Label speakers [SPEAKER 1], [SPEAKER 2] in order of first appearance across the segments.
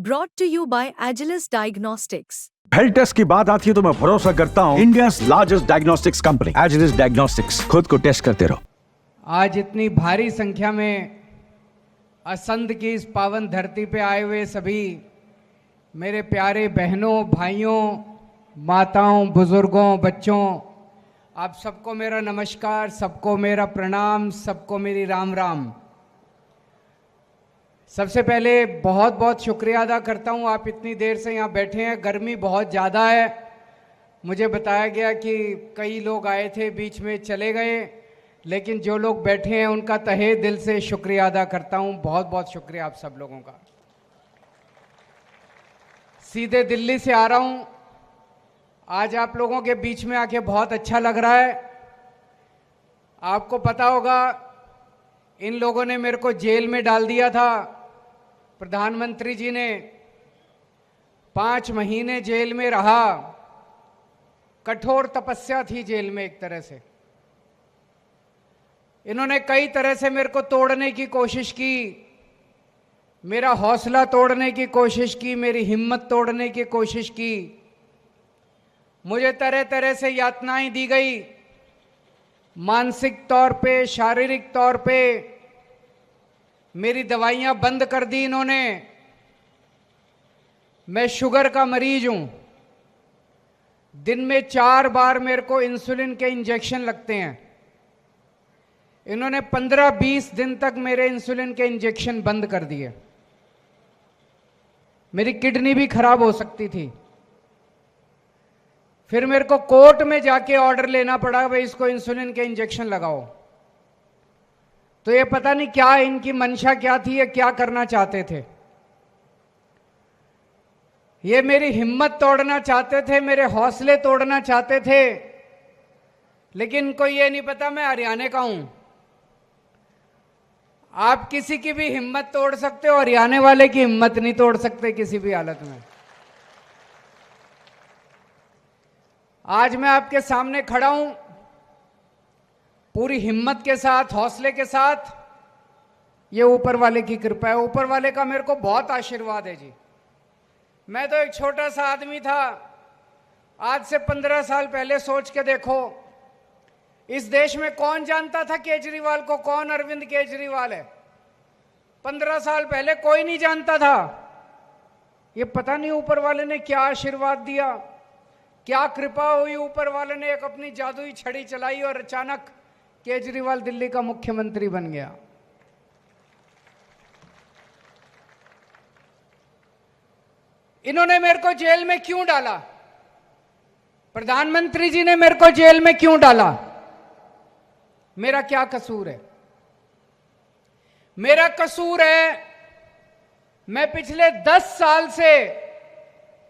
[SPEAKER 1] Brought to you by Agilus Diagnostics.
[SPEAKER 2] Health test की बात आती है तो मैं भरोसा करता हूँ India largest diagnostics company Agilus diagnostics. खुद को टेस्ट करते रहो।
[SPEAKER 3] आज इतनी भारी संख्या में असंध की इस पावन धरती पे आए हुए सभी मेरे प्यारे बहनों, भाइयों, माताओं, बुजुर्गों, बच्चों, आप सबको मेरा नमस्कार, सबको मेरा प्रणाम, सबको मेरी राम राम। सबसे पहले बहुत बहुत शुक्रिया अदा करता हूँ, आप इतनी देर से यहाँ बैठे हैं। गर्मी बहुत ज़्यादा है, मुझे बताया गया कि कई लोग आए थे बीच में चले गए, लेकिन जो लोग बैठे हैं उनका तहे दिल से शुक्रिया अदा करता हूँ। बहुत बहुत शुक्रिया आप सब लोगों का। सीधे दिल्ली से आ रहा हूँ, आज आप लोगों के बीच में आके बहुत अच्छा लग रहा है। आपको पता होगा इन लोगों ने मेरे को जेल में डाल दिया था, प्रधानमंत्री जी ने 5 महीने जेल में रहा। कठोर तपस्या थी जेल में एक तरह से। इन्होंने कई तरह से मेरे को तोड़ने की कोशिश की, मेरा हौसला तोड़ने की कोशिश की, मेरी हिम्मत तोड़ने की कोशिश की। मुझे तरह तरह से यातनाएं दी गई, मानसिक तौर पे, शारीरिक तौर पे। मेरी दवाइयां बंद कर दी इन्होंने। मैं शुगर का मरीज हूं, दिन में 4 बार मेरे को इंसुलिन के इंजेक्शन लगते हैं। इन्होंने 15-20 दिन तक मेरे इंसुलिन के इंजेक्शन बंद कर दिए। मेरी किडनी भी खराब हो सकती थी। फिर मेरे को कोर्ट में जाके ऑर्डर लेना पड़ा, भाई इसको इंसुलिन के इंजेक्शन लगाओ। तो ये पता नहीं क्या इनकी मंशा क्या थी, ये क्या करना चाहते थे। ये मेरी हिम्मत तोड़ना चाहते थे, मेरे हौसले तोड़ना चाहते थे, लेकिन इनको ये नहीं पता मैं हरियाणा का हूं। आप किसी की भी हिम्मत तोड़ सकते हो, हरियाणा वाले की हिम्मत नहीं तोड़ सकते किसी भी हालत में। आज मैं आपके सामने खड़ा हूं पूरी हिम्मत के साथ, हौसले के साथ। ये ऊपर वाले की कृपा है, ऊपर वाले का मेरे को बहुत आशीर्वाद है जी। मैं तो एक छोटा सा आदमी था। आज से 15 साल पहले सोच के देखो, इस देश में कौन जानता था केजरीवाल को, कौन अरविंद केजरीवाल है। 15 साल पहले कोई नहीं जानता था। ये पता नहीं ऊपर वाले ने क्या आशीर्वाद दिया, क्या कृपा हुई। ऊपर वाले ने एक अपनी जादुई छड़ी चलाई और अचानक केजरीवाल दिल्ली का मुख्यमंत्री बन गया। इन्होंने मेरे को जेल में क्यों डाला? प्रधानमंत्री जी ने मेरे को जेल में क्यों डाला? मेरा क्या कसूर है? मेरा कसूर है, मैं पिछले 10 साल से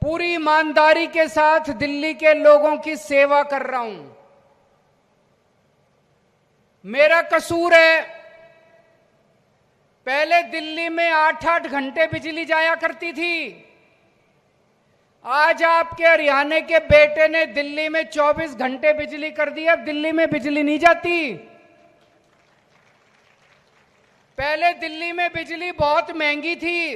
[SPEAKER 3] पूरी ईमानदारी के साथ दिल्ली के लोगों की सेवा कर रहा हूं। मेरा कसूर है, पहले दिल्ली में 8-8 घंटे बिजली जाया करती थी। आज आपके हरियाणा के बेटे ने दिल्ली में 24 घंटे बिजली कर दी। अब दिल्ली में बिजली नहीं जाती। पहले दिल्ली में बिजली बहुत महंगी थी,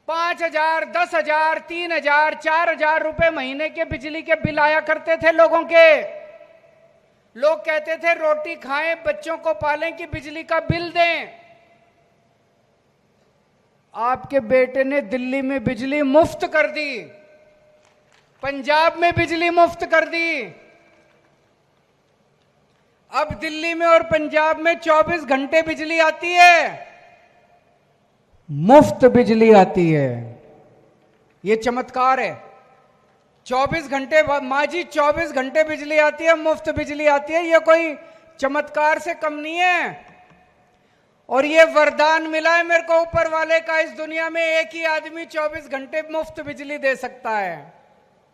[SPEAKER 3] 5,000, 10,000, 3,000, 4,000 रुपए महीने के बिजली के बिल आया करते थे लोगों के। लोग कहते थे रोटी खाएं, बच्चों को पालें कि बिजली का बिल दें। आपके बेटे ने दिल्ली में बिजली मुफ्त कर दी, पंजाब में बिजली मुफ्त कर दी। अब दिल्ली में और पंजाब में 24 घंटे बिजली आती है, मुफ्त बिजली आती है। ये चमत्कार है। 24 घंटे, माँ जी 24 घंटे बिजली आती है, मुफ्त बिजली आती है। ये कोई चमत्कार से कम नहीं है। और ये वरदान मिला है मेरे को ऊपर वाले का। इस दुनिया में एक ही आदमी 24 घंटे मुफ्त बिजली दे सकता है,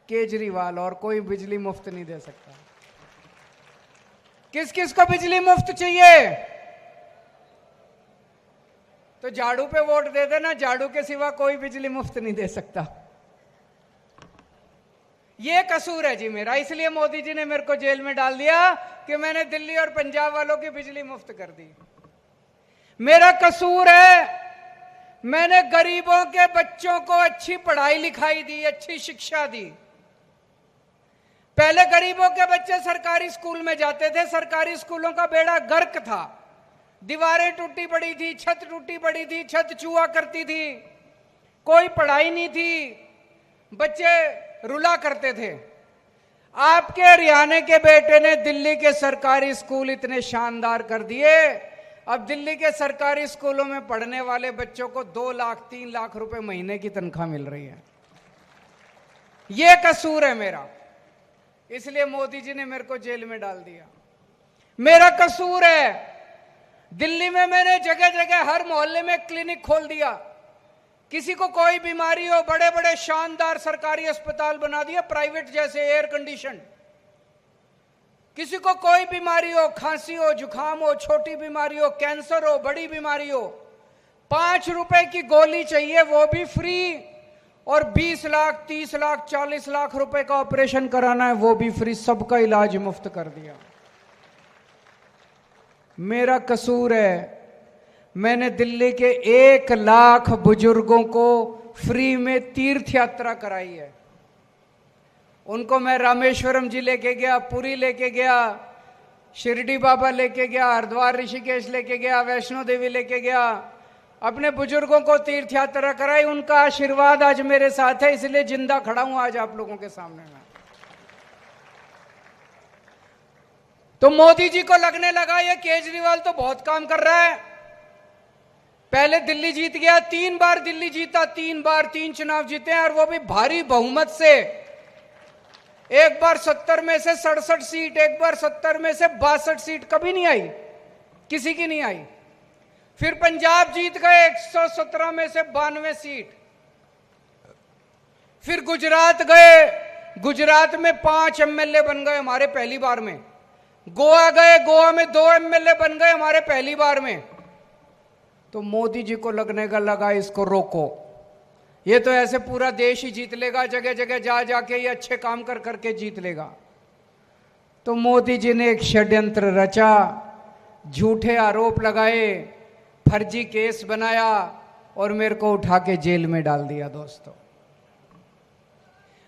[SPEAKER 3] केजरीवाल, और कोई बिजली मुफ्त नहीं दे सकता। किस किस को बिजली मुफ्त चाहिए तो झाड़ू पे वोट दे देना, झाड़ू के सिवा कोई बिजली मुफ्त नहीं दे सकता। ये कसूर है जी मेरा, इसलिए मोदी जी ने मेरे को जेल में डाल दिया कि मैंने दिल्ली और पंजाब वालों की बिजली मुफ्त कर दी। मेरा कसूर है मैंने गरीबों के बच्चों को अच्छी पढ़ाई लिखाई दी, अच्छी शिक्षा दी। पहले गरीबों के बच्चे सरकारी स्कूल में जाते थे, सरकारी स्कूलों का बेड़ा गर्क था, दीवारें टूटी पड़ी थी, छत टूटी पड़ी थी, छत चूहा करती थी, कोई पढ़ाई नहीं थी, बच्चे रुला करते थे। आपके हरियाणा के बेटे ने दिल्ली के सरकारी स्कूल इतने शानदार कर दिए, अब दिल्ली के सरकारी स्कूलों में पढ़ने वाले बच्चों को 2 लाख 3 लाख रुपए महीने की तनख्वाह मिल रही है। यह कसूर है मेरा, इसलिए मोदी जी ने मेरे को जेल में डाल दिया। मेरा कसूर है। दिल्ली में मैंने जगह जगह हर मोहल्ले में क्लिनिक खोल दिया। किसी को कोई बीमारी हो, बड़े बड़े शानदार सरकारी अस्पताल बना दिए, प्राइवेट जैसे, एयर कंडीशन। किसी को कोई बीमारी हो, खांसी हो, जुकाम हो, छोटी बीमारी हो, कैंसर हो, बड़ी बीमारी हो, 5 रुपए की गोली चाहिए वो भी फ्री, और 20 लाख 30 लाख 40 लाख रुपए का ऑपरेशन कराना है वो भी फ्री, सबका इलाज मुफ्त कर दिया। मेरा कसूर है। मैंने दिल्ली के 1 लाख बुजुर्गों को फ्री में तीर्थ यात्रा कराई है। उनको मैं रामेश्वरम जी लेके गया, पुरी लेके गया, शिरडी बाबा लेके गया, हरिद्वार ऋषिकेश लेके गया, वैष्णो देवी लेके गया। अपने बुजुर्गों को तीर्थ यात्रा कराई। उनका आशीर्वाद आज मेरे साथ है, इसलिए जिंदा खड़ा हूं आज आप लोगों के सामने में। तो मोदी जी को लगने लगा ये केजरीवाल तो बहुत काम कर रहा है। पहले दिल्ली जीत गया, 3 बार दिल्ली जीता, 3 बार 3 चुनाव जीते हैं, और वो भी भारी बहुमत से। एक बार 70 में से 67 सीट, एक बार 70 में से 62 सीट, कभी नहीं आई, किसी की नहीं आई। फिर पंजाब जीत गए 117 में से 92 सीट। फिर गुजरात गए, गुजरात में 5 एमएलए बन गए हमारे पहली बार में। गोवा गए, गोवा में 2 एमएलए बन गए हमारे पहली बार में। तो मोदी जी को लगने का लगा इसको रोको, ये तो ऐसे पूरा देश ही जीत लेगा, जगह जगह जा जाके ये अच्छे काम कर करके जीत लेगा। तो मोदी जी ने एक षड्यंत्र रचा, झूठे आरोप लगाए, फर्जी केस बनाया और मेरे को उठा के जेल में डाल दिया। दोस्तों,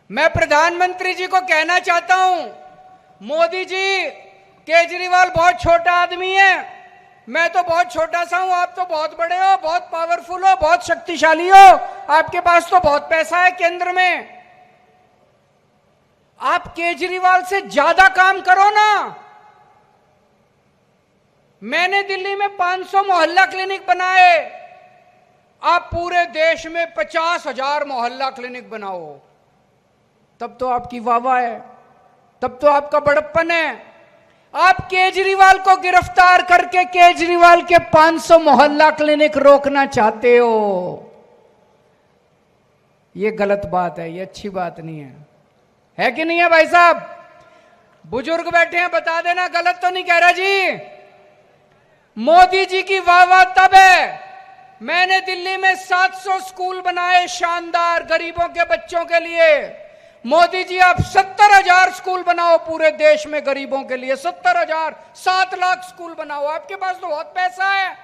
[SPEAKER 3] मैं प्रधानमंत्री जी को कहना चाहता हूं, मोदी जी, केजरीवाल बहुत छोटा आदमी है, मैं तो बहुत छोटा सा हूं, आप तो बहुत बड़े हो, बहुत पावरफुल हो, बहुत शक्तिशाली हो, आपके पास तो बहुत पैसा है केंद्र में। आप केजरीवाल से ज्यादा काम करो ना। मैंने दिल्ली में 500 मोहल्ला क्लिनिक बनाए, आप पूरे देश में 50,000 मोहल्ला क्लिनिक बनाओ, तब तो आपकी वाहवाह है, तब तो आपका बड़प्पन है। आप केजरीवाल को गिरफ्तार करके केजरीवाल के 500 मोहल्ला क्लिनिक रोकना चाहते हो। यह गलत बात है, यह अच्छी बात नहीं है कि नहीं है भाई साहब? बुजुर्ग बैठे हैं, बता देना गलत तो नहीं कह रहा जी। मोदी जी की वाहवाह तब है, मैंने दिल्ली में 700 स्कूल बनाए शानदार गरीबों के बच्चों के लिए। मोदी जी आप 70,000 स्कूल बनाओ पूरे देश में गरीबों के लिए, 70,000, 7 लाख स्कूल बनाओ, आपके पास तो बहुत पैसा है।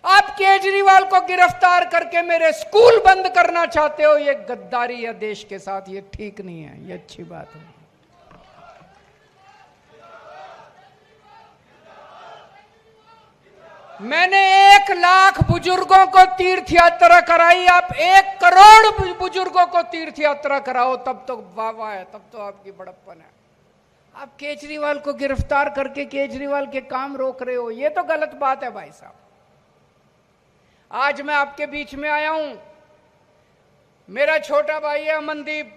[SPEAKER 3] आप केजरीवाल को गिरफ्तार करके मेरे स्कूल बंद करना चाहते हो, ये गद्दारी है देश के साथ, ये ठीक नहीं है, ये अच्छी बात है। मैंने 1 लाख बुजुर्गों को तीर्थ यात्रा कराई, आप 1 करोड़ बुजुर्गों को तीर्थ यात्रा कराओ, तब तो वाह है, तब तो आपकी बड़प्पन है। आप केजरीवाल को गिरफ्तार करके केजरीवाल के काम रोक रहे हो, ये तो गलत बात है भाई साहब। आज मैं आपके बीच में आया हूं, मेरा छोटा भाई है अमनदीप,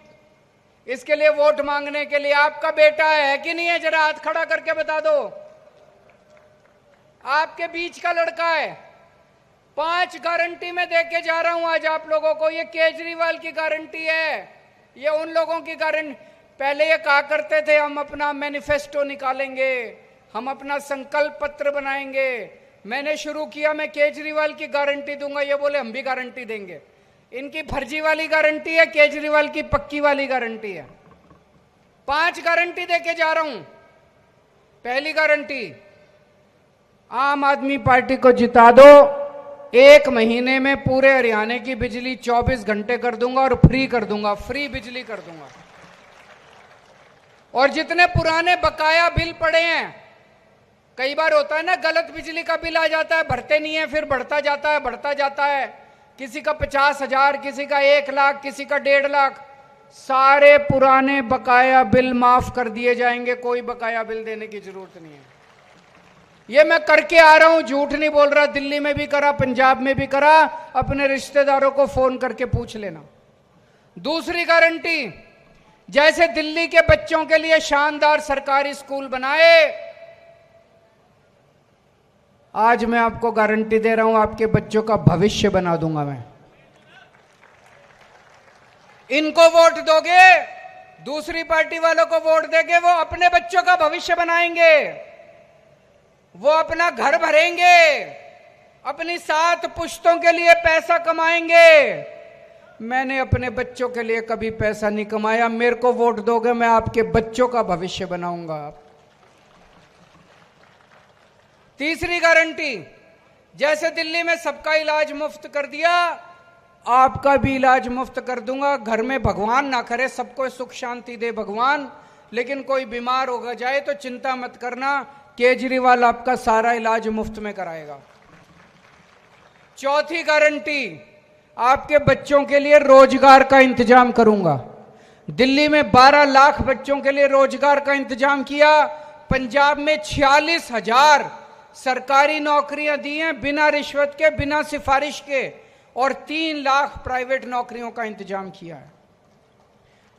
[SPEAKER 3] इसके लिए वोट मांगने के लिए। आपका बेटा है कि नहीं है? जरा हाथ खड़ा करके बता दो। आपके बीच का लड़का है। 5 गारंटी में दे के जा रहा हूं आज आप लोगों को। ये केजरीवाल की गारंटी है, ये उन लोगों की गारंटी। पहले ये कहा करते थे हम अपना मैनिफेस्टो निकालेंगे, हम अपना संकल्प पत्र बनाएंगे। मैंने शुरू किया, मैं केजरीवाल की गारंटी दूंगा, ये बोले हम भी गारंटी देंगे। इनकी फर्जी वाली गारंटी है, केजरीवाल की पक्की वाली गारंटी है। 5 गारंटी दे के जा रहा हूं। पहली गारंटी, आम आदमी पार्टी को जिता दो, 1 महीने में पूरे हरियाणा की बिजली 24 घंटे कर दूंगा और फ्री कर दूंगा, फ्री बिजली कर दूंगा। और जितने पुराने बकाया बिल पड़े हैं, कई बार होता है ना, गलत बिजली का बिल आ जाता है, भरते नहीं है, फिर बढ़ता जाता है, बढ़ता जाता है, किसी का 50,000, किसी का 1 लाख, किसी का 1.5 लाख, सारे पुराने बकाया बिल माफ कर दिए जाएंगे, कोई बकाया बिल देने की जरूरत नहीं है। ये मैं करके आ रहा हूं, झूठ नहीं बोल रहा। दिल्ली में भी करा, पंजाब में भी करा, अपने रिश्तेदारों को फोन करके पूछ लेना। दूसरी गारंटी, जैसे दिल्ली के बच्चों के लिए शानदार सरकारी स्कूल बनाए, आज मैं आपको गारंटी दे रहा हूं, आपके बच्चों का भविष्य बना दूंगा मैं। इनको वोट दोगे, दूसरी पार्टी वालों को वोट देंगे, वो अपने बच्चों का भविष्य बनाएंगे, वो अपना घर भरेंगे, अपनी 7 पुश्तों के लिए पैसा कमाएंगे। मैंने अपने बच्चों के लिए कभी पैसा नहीं कमाया, मेरे को वोट दोगे, मैं आपके बच्चों का भविष्य बनाऊंगा। तीसरी गारंटी, जैसे दिल्ली में सबका इलाज मुफ्त कर दिया, आपका भी इलाज मुफ्त कर दूंगा। घर में भगवान ना करे, सबको सुख शांति दे भगवान, लेकिन कोई बीमार होगा जाए तो चिंता मत करना, केजरीवाल आपका सारा इलाज मुफ्त में कराएगा। चौथी गारंटी, आपके बच्चों के लिए रोजगार का इंतजाम करूंगा। दिल्ली में 12 लाख बच्चों के लिए रोजगार का इंतजाम किया, पंजाब में 46,000 सरकारी नौकरियां दी हैं बिना रिश्वत के, बिना सिफारिश के, और 3 लाख प्राइवेट नौकरियों का इंतजाम किया है।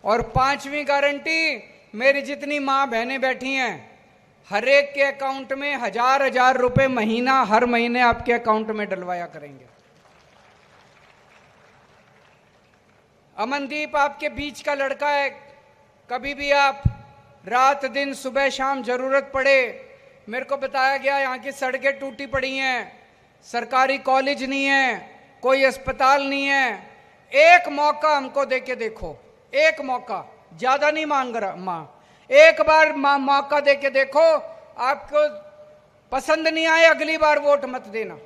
[SPEAKER 3] और 5वीं गारंटी, मेरी जितनी मां बहनें बैठी हैं, हर एक के अकाउंट में 1,000 रुपए महीना, हर महीने आपके अकाउंट में डलवाया करेंगे। अमनदीप आपके बीच का लड़का है, कभी भी आप रात दिन सुबह शाम जरूरत पड़े, मेरे को बताया गया यहाँ की सड़कें टूटी पड़ी हैं, सरकारी कॉलेज नहीं है, कोई अस्पताल नहीं है, एक मौका हमको दे के देखो, एक मौका, ज्यादा नहीं मांग रहा मां, एक बार मौका दे के देखो, आपको पसंद नहीं आए अगली बार वोट मत देना।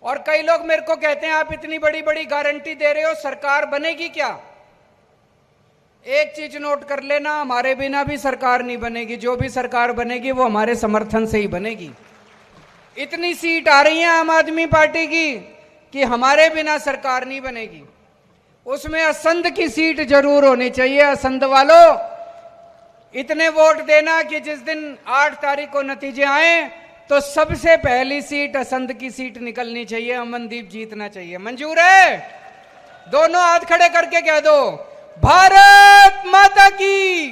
[SPEAKER 3] और कई लोग मेरे को कहते हैं आप इतनी बड़ी बड़ी गारंटी दे रहे हो, सरकार बनेगी क्या? एक चीज नोट कर लेना, हमारे बिना भी सरकार नहीं बनेगी, जो भी सरकार बनेगी वो हमारे समर्थन से ही बनेगी। इतनी सीट आ रही है आम आदमी पार्टी की कि हमारे बिना सरकार नहीं बनेगी, उसमें असंध की सीट जरूर होनी चाहिए। असंध वालों, इतने वोट देना कि जिस दिन 8 तारीख को नतीजे आए तो सबसे पहली सीट असंध की सीट निकलनी चाहिए, अमनदीप जीतना चाहिए। मंजूर है? दोनों हाथ खड़े करके कह दो, भारत माता की।